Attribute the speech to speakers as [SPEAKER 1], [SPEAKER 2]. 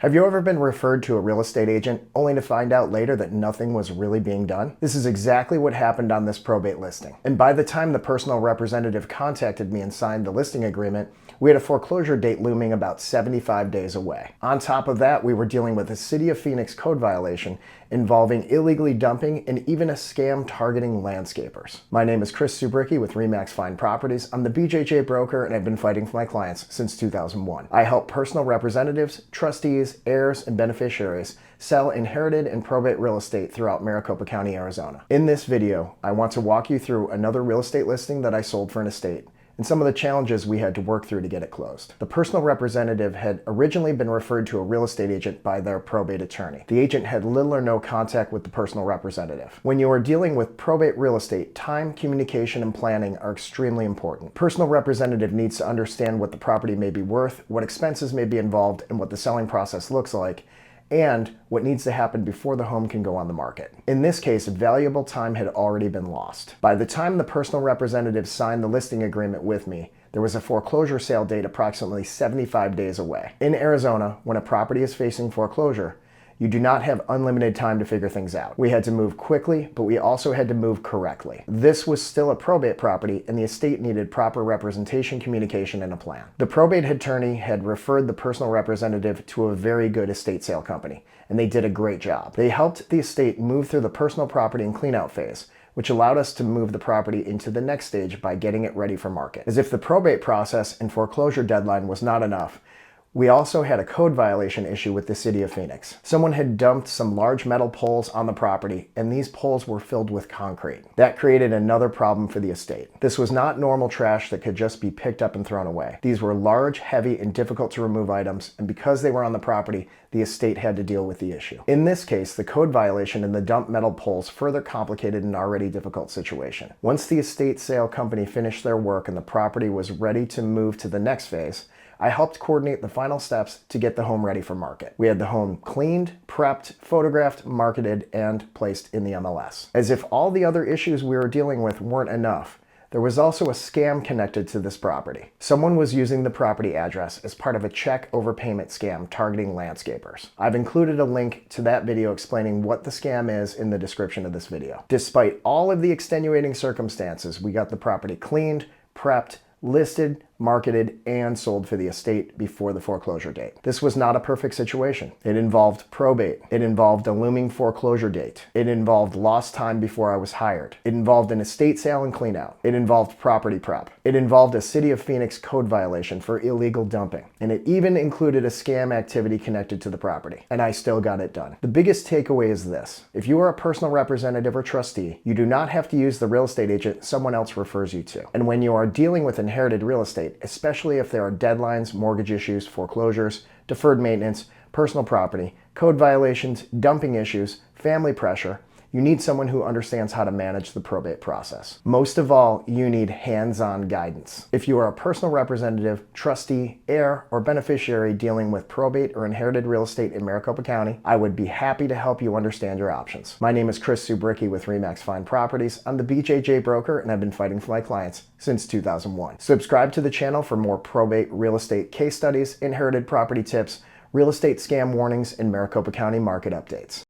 [SPEAKER 1] Have you ever been referred to a real estate agent only to find out later that nothing was really being done? This is exactly what happened on this probate listing. And by the time the personal representative contacted me and signed the listing agreement, we had a foreclosure date looming about 75 days away. On top of that, we were dealing with a City of Phoenix code violation involving illegally dumping and even a scam targeting landscapers. My name is Zubrycki with RE/MAX Fine Properties. I'm the BJJ broker and I've been fighting for my clients since 2001. I help personal representatives, trustees, heirs, and beneficiaries sell inherited and probate real estate throughout Maricopa County, Arizona. In this video, I want to walk you through another real estate listing that I sold for an estate and some of the challenges we had to work through to get it closed. The personal representative had originally been referred to a real estate agent by their probate attorney. The agent had little or no contact with the personal representative. When you are dealing with probate real estate, time, communication, and planning are extremely important. Personal representative needs to understand what the property may be worth, what expenses may be involved, and what the selling process looks like, and what needs to happen before the home can go on the market. In this case, valuable time had already been lost. By the time the personal representative signed the listing agreement with me, there was a foreclosure sale date approximately 75 days away. In Arizona, when a property is facing foreclosure, you do not have unlimited time to figure things out. We had to move quickly, but we also had to move correctly. This was still a probate property, and the estate needed proper representation, communication, and a plan. The probate attorney had referred the personal representative to a very good estate sale company, and they did a great job. They helped the estate move through the personal property and cleanout phase, which allowed us to move the property into the next stage by getting it ready for market. As if the probate process and foreclosure deadline was not enough, we also had a code violation issue with the City of Phoenix. Someone had dumped some large metal poles on the property, and these poles were filled with concrete. That created another problem for the estate. This was not normal trash that could just be picked up and thrown away. These were large, heavy, and difficult to remove items, and because they were on the property, the estate had to deal with the issue. In this case, the code violation and the dumped metal poles further complicated an already difficult situation. Once the estate sale company finished their work and the property was ready to move to the next phase, I helped coordinate the final steps to get the home ready for market. We had the home cleaned, prepped, photographed, marketed, and placed in the MLS. As if all the other issues we were dealing with weren't enough, there was also a scam connected to this property. Someone was using the property address as part of a check overpayment scam targeting landscapers. I've included a link to that video explaining what the scam is in the description of this video. Despite all of the extenuating circumstances, we got the property cleaned, prepped, listed, marketed, and sold for the estate before the foreclosure date. This was not a perfect situation. It involved probate. It involved a looming foreclosure date. It involved lost time before I was hired. It involved an estate sale and cleanout. It involved property prep. It involved a City of Phoenix code violation for illegal dumping. And it even included a scam activity connected to the property. And I still got it done. The biggest takeaway is this. If you are a personal representative or trustee, you do not have to use the real estate agent someone else refers you to. And when you are dealing with inherited real estate, especially if there are deadlines, mortgage issues, foreclosures, deferred maintenance, personal property, code violations, dumping issues, family pressure, you need someone who understands how to manage the probate process. Most of all, you need hands-on guidance. If you are a personal representative, trustee, heir, or beneficiary dealing with probate or inherited real estate in Maricopa County, I would be happy to help you understand your options. My name is Zubrycki with RE/MAX Fine Properties. I'm the BJJ broker and I've been fighting for my clients since 2001. Subscribe to the channel for more probate real estate case studies, inherited property tips, real estate scam warnings, and Maricopa County market updates.